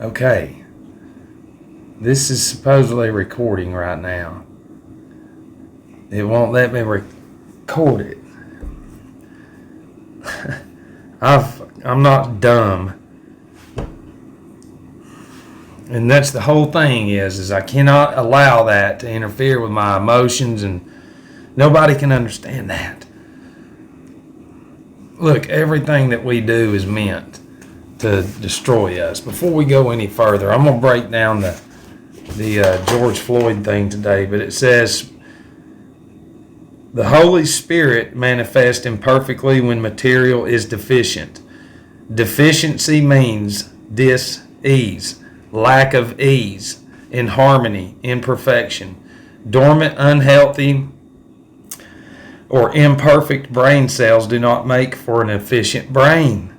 Okay. This is supposedly recording right now. It won't let me record it. I'm not dumb. And that's the whole thing is I cannot allow that to interfere with my emotions, and nobody can understand that. Look, everything that we do is meant to destroy us. Before we go any further, I'm going to break down the George Floyd thing today, but it says, the Holy Spirit manifests imperfectly when material is deficient. Deficiency means dis-ease, lack of ease, inharmony, imperfection. Dormant, unhealthy, or imperfect brain cells do not make for an efficient brain.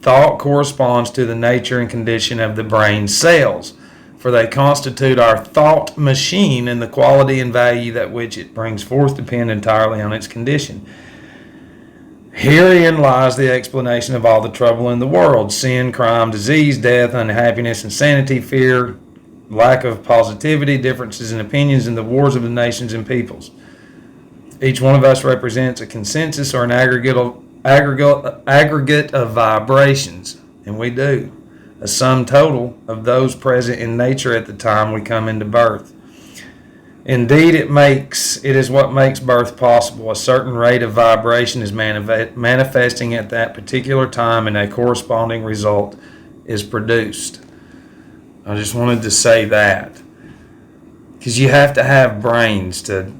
Thought corresponds to the nature and condition of the brain cells, for they constitute our thought machine, and the quality and value that which it brings forth depend entirely on its condition. Herein lies the explanation of all the trouble in the world: sin, crime, disease, death, unhappiness, insanity, fear, lack of positivity, differences in opinions, and the wars of the nations and peoples. Each one of us represents a consensus or an aggregate of vibrations, and we do. A sum total of those present in nature at the time we come into birth. Indeed, it is what makes birth possible. A certain rate of vibration is manifesting at that particular time, and a corresponding result is produced. I just wanted to say that, because you have to have brains to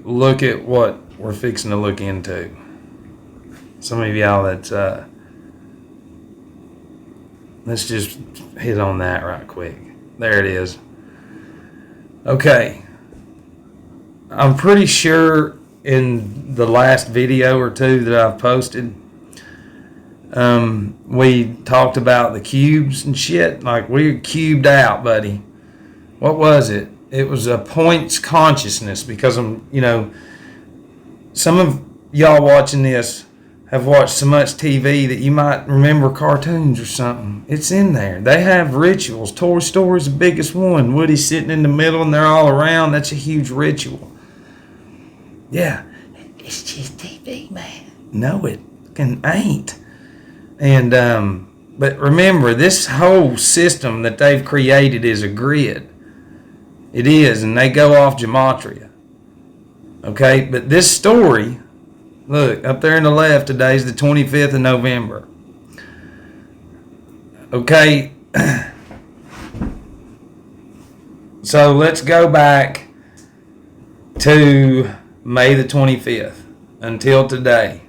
look at what we're fixing to look into. Some of y'all that let's just hit on that right quick. There it is. Okay. I'm pretty sure in the last video or two that I've posted, we talked about the cubes and shit. Like, we're cubed out, buddy. What was it? It was a points consciousness, because some of y'all watching this have watched so much TV that you might remember cartoons or something. It's in there. They have rituals. Toy Story's the biggest one. Woody's sitting in the middle and they're all around. That's a huge ritual. Yeah. It's just TV, man. No, it ain't. And but remember, this whole system that they've created is a grid. It is, and they go off gematria. Okay, but this story, look, up there on the left, today's the 25th of November. Okay, so let's go back to May the 25th until today.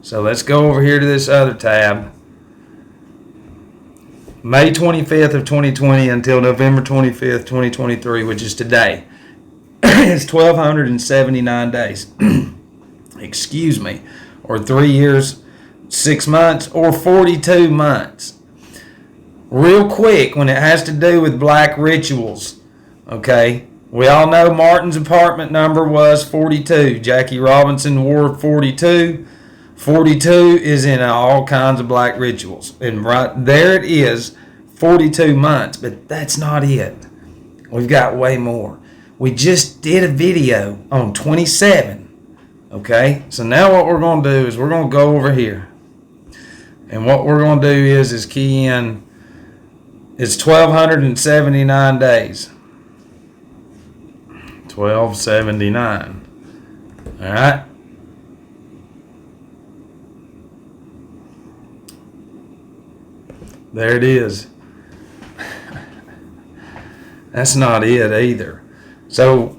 So let's go over here to this other tab. May 25th of 2020 until November 25th, 2023, which is today. It's 1,279 days. Excuse me. Or 3 years, 6 months, or 42 months. Real quick, when it has to do with black rituals, okay? We all know Martin's apartment number was 42. Jackie Robinson wore 42. 42 is in all kinds of black rituals. And right there it is, 42 months. But that's not it. We've got way more. We just did a video on 27. Okay? So now what we're going to do is we're going to go over here. And what we're going to do is key in, it's 1,279 days. 1,279. All right? There it is. That's not it either. So,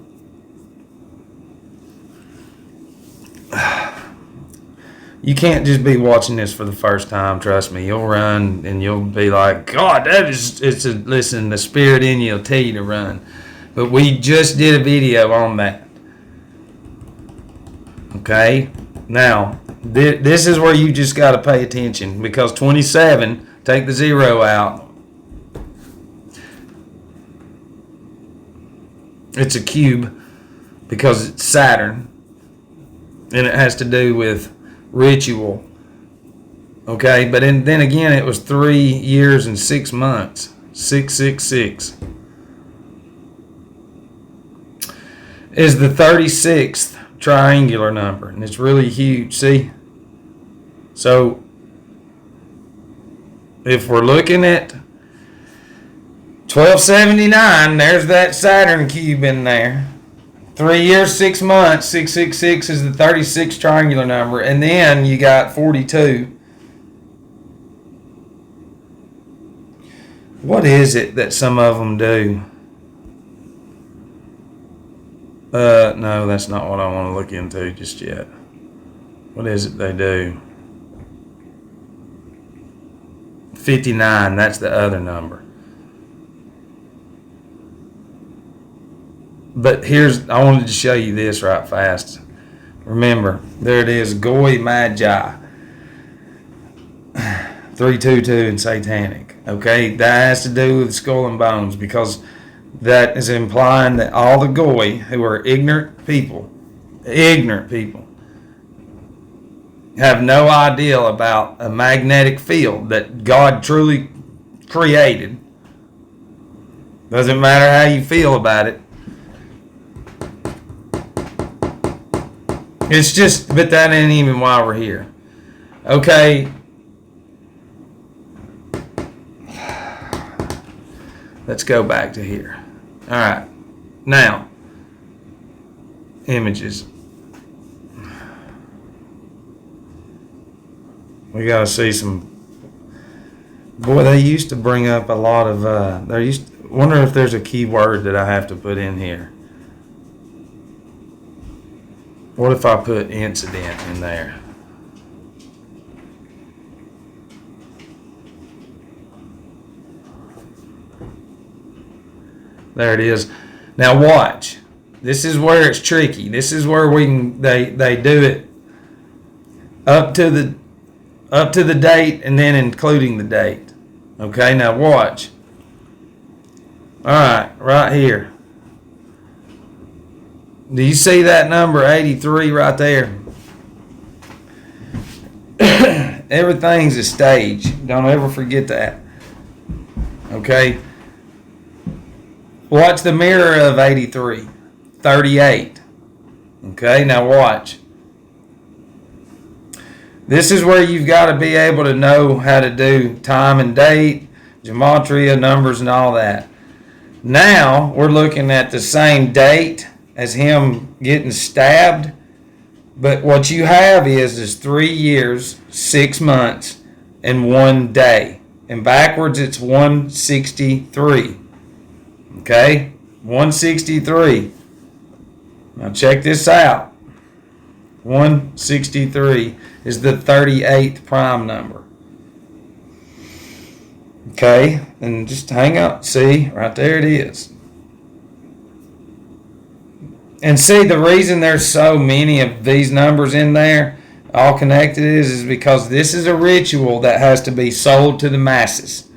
you can't just be watching this for the first time. Trust me, you'll run and you'll be like, God, listen, the spirit in you will tell you to run. But we just did a video on that. Okay? Now, this is where you just got to pay attention, because 27, take the 0 out. It's a cube because it's Saturn, and it has to do with ritual. Okay, but then again, it was 3 years and 6 months. 666 is the 36th triangular number, and it's really huge. See? So if we're looking at 1279, there's that Saturn cube in there. 3 years, 6 months, 666 is the 36th triangular number. And then you got 42. What is it that some of them do? No, that's not what I want to look into just yet. What is it they do? 59, that's the other number. But I wanted to show you this right fast. Remember, there it is, Goy Magi. 322 and satanic. Okay, that has to do with skull and bones, because that is implying that all the Goy, who are ignorant people, have no idea about a magnetic field that God truly created. Doesn't matter how you feel about it. It's just, but that ain't even why we're here. Okay. Let's go back to here. All right. Now, images. We got to see some. Boy, they used to bring up a lot of. Wonder if there's a key word that I have to put in here. What if I put incident in there? There it is. Now watch. This is where it's tricky. This is where they do it up to the date and then including the date. Okay, now watch. Alright, right here. Do you see that number 83 right there? Everything's a stage. Don't ever forget that. Okay? Watch the mirror of 83. 38. Okay, now watch. This is where you've got to be able to know how to do time and date, gematria, numbers, and all that. Now, we're looking at the same date as him getting stabbed, but what you have is 3 years, 6 months, and 1 day. And backwards, it's 163. Okay? 163. Now check this out. 163 is the 38th prime number. Okay? And just hang up. See? Right there it is. And see, the reason there's so many of these numbers in there, all connected, is because this is a ritual that has to be sold to the masses.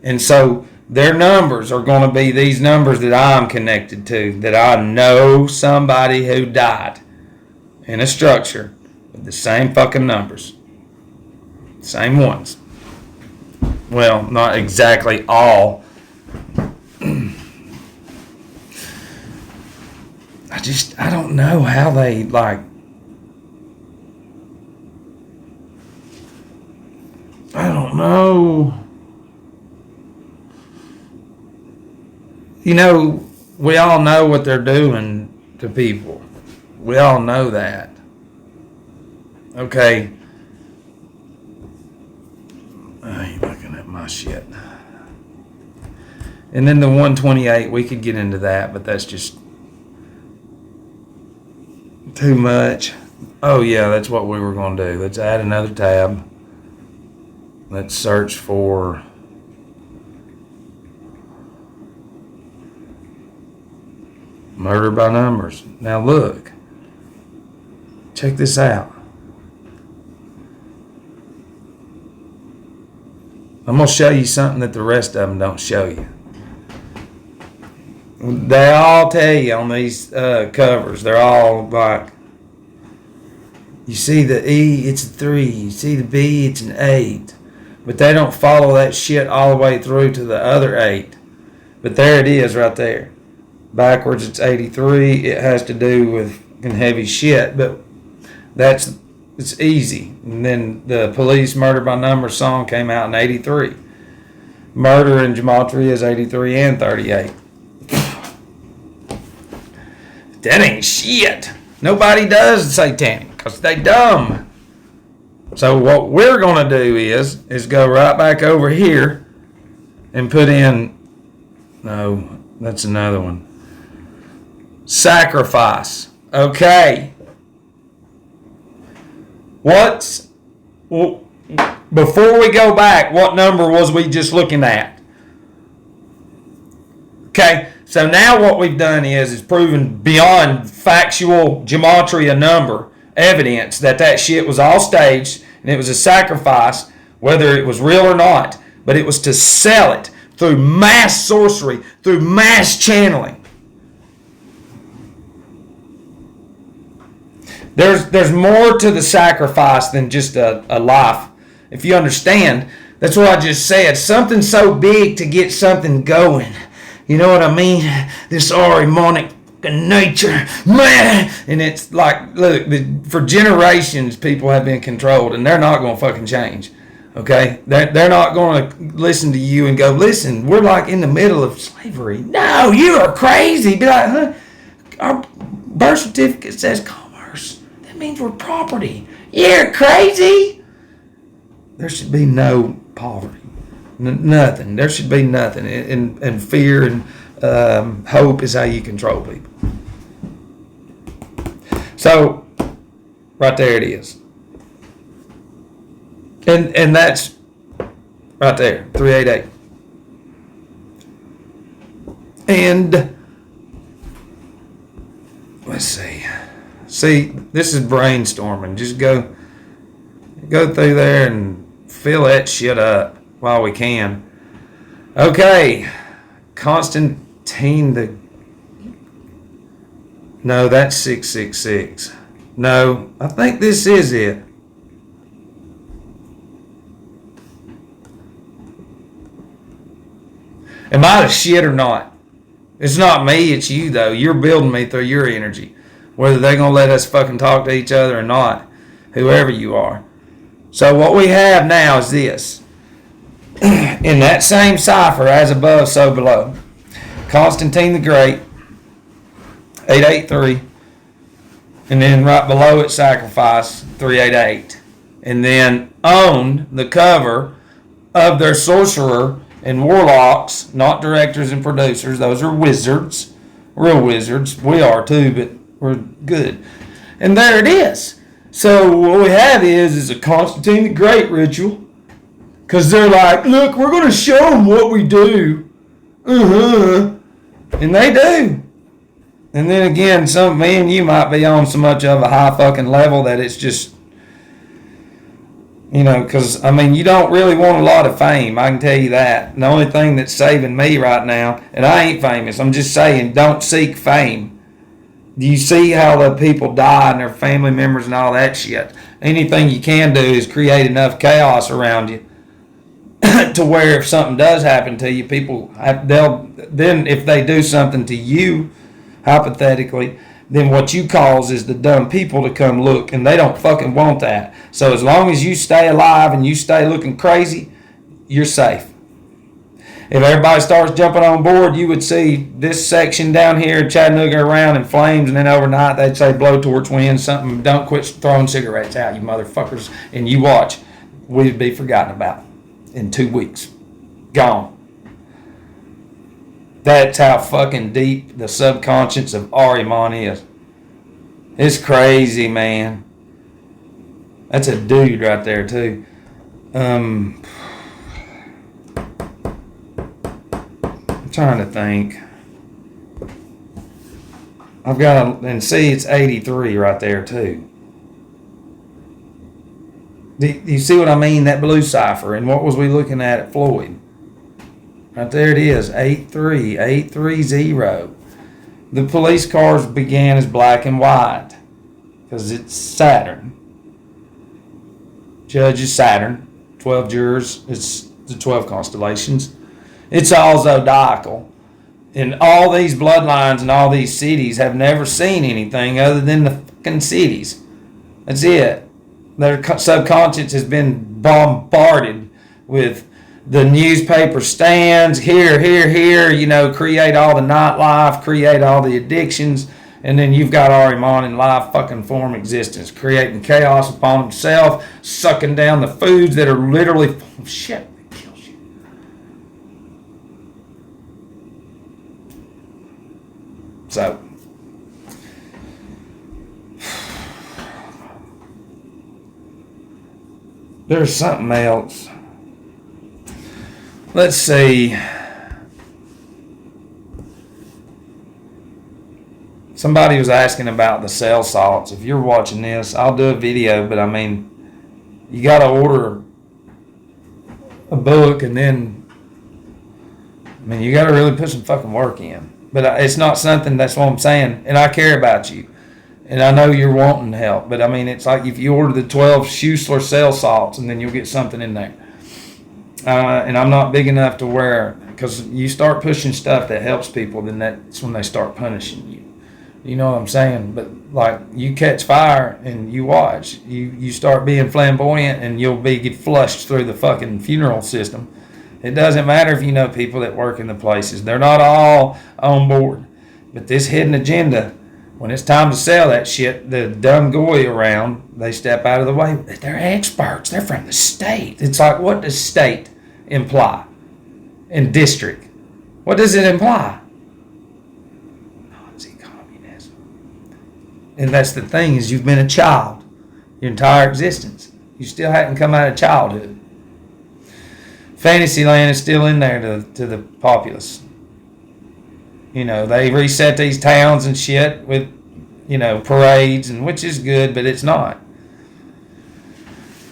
And so their numbers are going to be these numbers that I'm connected to, that I know somebody who died in a structure with the same fucking numbers. Same ones. Well, not exactly all. I don't know how they, I don't know. You know, we all know what they're doing to people. We all know that. Okay. I ain't looking at my shit. And then the 128, we could get into that, but that's just too much. Oh yeah, that's what we were going to do. Let's add another tab. Let's search for murder by numbers. Now look. Check this out. I'm going to show you something that the rest of them don't show you. They all tell you on these covers, they're all like, You see the E, it's a 3. You see the B, it's an 8. But they don't follow that shit all the way through to the other 8. But there it is right there. Backwards, it's 83. It has to do with heavy shit, but it's easy. And then the Police Murder by Numbers song came out in 83. Murder in gematria is 83 and 38. That ain't shit. Nobody does satanic because they dumb. So what we're going to do is go right back over here and put in, no, that's another one. Sacrifice. Okay. Before we go back, what number was we just looking at? Okay, so now what we've done is proven beyond factual gematria number evidence that shit was all staged and it was a sacrifice, whether it was real or not, but it was to sell it through mass sorcery, through mass channeling. There's more to the sacrifice than just a life. If you understand, that's what I just said. Something so big to get something going. You know what I mean? This Ahrimanic nature, man. And it's like, look, for generations, people have been controlled, and they're not going to fucking change. Okay? They're not going to listen to you and go, listen, we're like in the middle of slavery. No, you are crazy. Be like, huh? Our birth certificate says commerce. That means we're property. You're crazy. There should be no poverty. Nothing. There should be nothing. And fear and hope is how you control people. So, right there it is. And that's right there, 388. And let's see. See, this is brainstorming. Just go through there and fill that shit up while we can. Okay. Constantine the... No, that's 666. No, I think this is it. Am I the shit or not? It's not me, it's you though. You're building me through your energy. Whether they're going to let us fucking talk to each other or not. Whoever you are. So what we have now is this. In that same cipher, as above, so below. Constantine the Great, 883. And then right below it, sacrifice, 388. And then on the cover of their sorcerer and warlocks, not directors and producers, those are wizards, real wizards. We are too, but we're good. And there it is. So what we have is a Constantine the Great ritual. Because they're like, look, we're going to show them what we do. And they do. And then again, me and you might be on so much of a high fucking level that it's just, because, you don't really want a lot of fame. I can tell you that. And the only thing that's saving me right now, and I ain't famous, I'm just saying, don't seek fame. Do you see how the people die and their family members and all that shit? Anything you can do is create enough chaos around you to where if something does happen to you, then if they do something to you, hypothetically, then what you cause is the dumb people to come look, and they don't fucking want that. So as long as you stay alive and you stay looking crazy, you're safe. If everybody starts jumping on board, you would see this section down here, Chattanooga around in flames, and then overnight they'd say blowtorch wins something. Don't quit throwing cigarettes out, you motherfuckers. And you watch, we'd be forgotten about in 2 weeks. Gone. That's how fucking deep the subconscious of Ahriman is. It's crazy, man. That's a dude right there, too. I'm trying to think. I've got and see it's 83 right there too. Do you see what I mean? That blue cipher. And what was we looking at Floyd? Right there it is, 83830. The police cars began as black and white because it's Saturn. Judge is Saturn. 12 jurors, it's the 12 constellations. It's all zodiacal. And all these bloodlines and all these cities have never seen anything other than the fucking cities. That's it. Their subconscious has been bombarded with the newspaper stands, here, create all the nightlife, create all the addictions, and then you've got Ahriman in live fucking form existence, creating chaos upon himself, sucking down the foods that are literally full of shit that kills you. So, there's something else. Let's see. Somebody was asking about the cell salts. If you're watching this, I'll do a video, but I mean, you got to order a book and then, I mean, you got to really put some fucking work in. But it's not something, that's what I'm saying, and I care about you. And I know you're wanting help, but I mean, it's like if you order the 12 Schussler cell salts and then you'll get something in there. And I'm not big enough to where, because you start pushing stuff that helps people, then that's when they start punishing you. You know what I'm saying? But like, you catch fire and you watch. You start being flamboyant and you'll get flushed through the fucking funeral system. It doesn't matter if you know people that work in the places. They're not all on board. But this hidden agenda, when it's time to sell that shit, the dumb goy around, they step out of the way. They're experts. They're from the state. It's like, what does state imply? And district. What does it imply? Nazi communism. And that's the thing, is you've been a child your entire existence. You still haven't come out of childhood. Fantasyland is still in there to the populace. You know, they reset these towns and shit with, parades, and which is good, but it's not.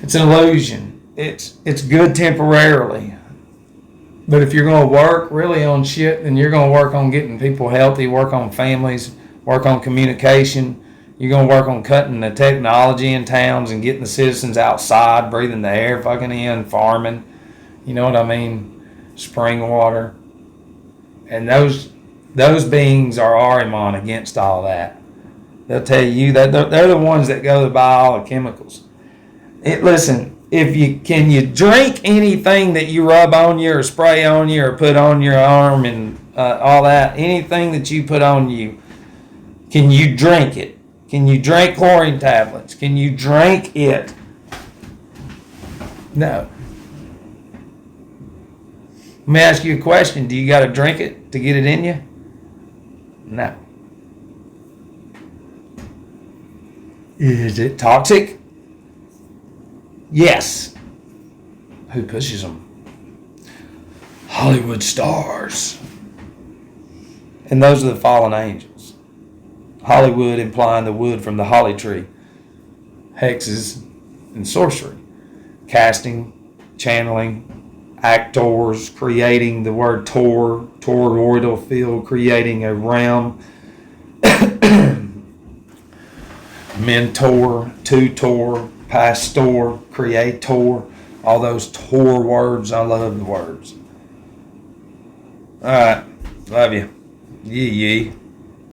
It's an illusion. It's good temporarily. But if you're going to work really on shit, then you're going to work on getting people healthy, work on families, work on communication. You're going to work on cutting the technology in towns and getting the citizens outside, breathing the air fucking in, farming. You know what I mean? Spring water. And those beings are Ahriman against all that. They'll tell you that they're the ones that go to buy all the chemicals. Listen, can you drink anything that you rub on you or spray on you or put on your arm and all that, anything that you put on you, can you drink it? Can you drink chlorine tablets? Can you drink it? No. Let me ask you a question. Do you got to drink it to get it in you? No. Is it toxic? Yes. Who pushes them? Hollywood stars. And those are the fallen angels. Hollywood implying the wood from the holly tree. Hexes and sorcery. Casting, channeling, actors, creating the word toroidal field, creating a realm. Mentor, tutor, pastor, creator, all those Tor words. I love the words. All right, love you. Yee.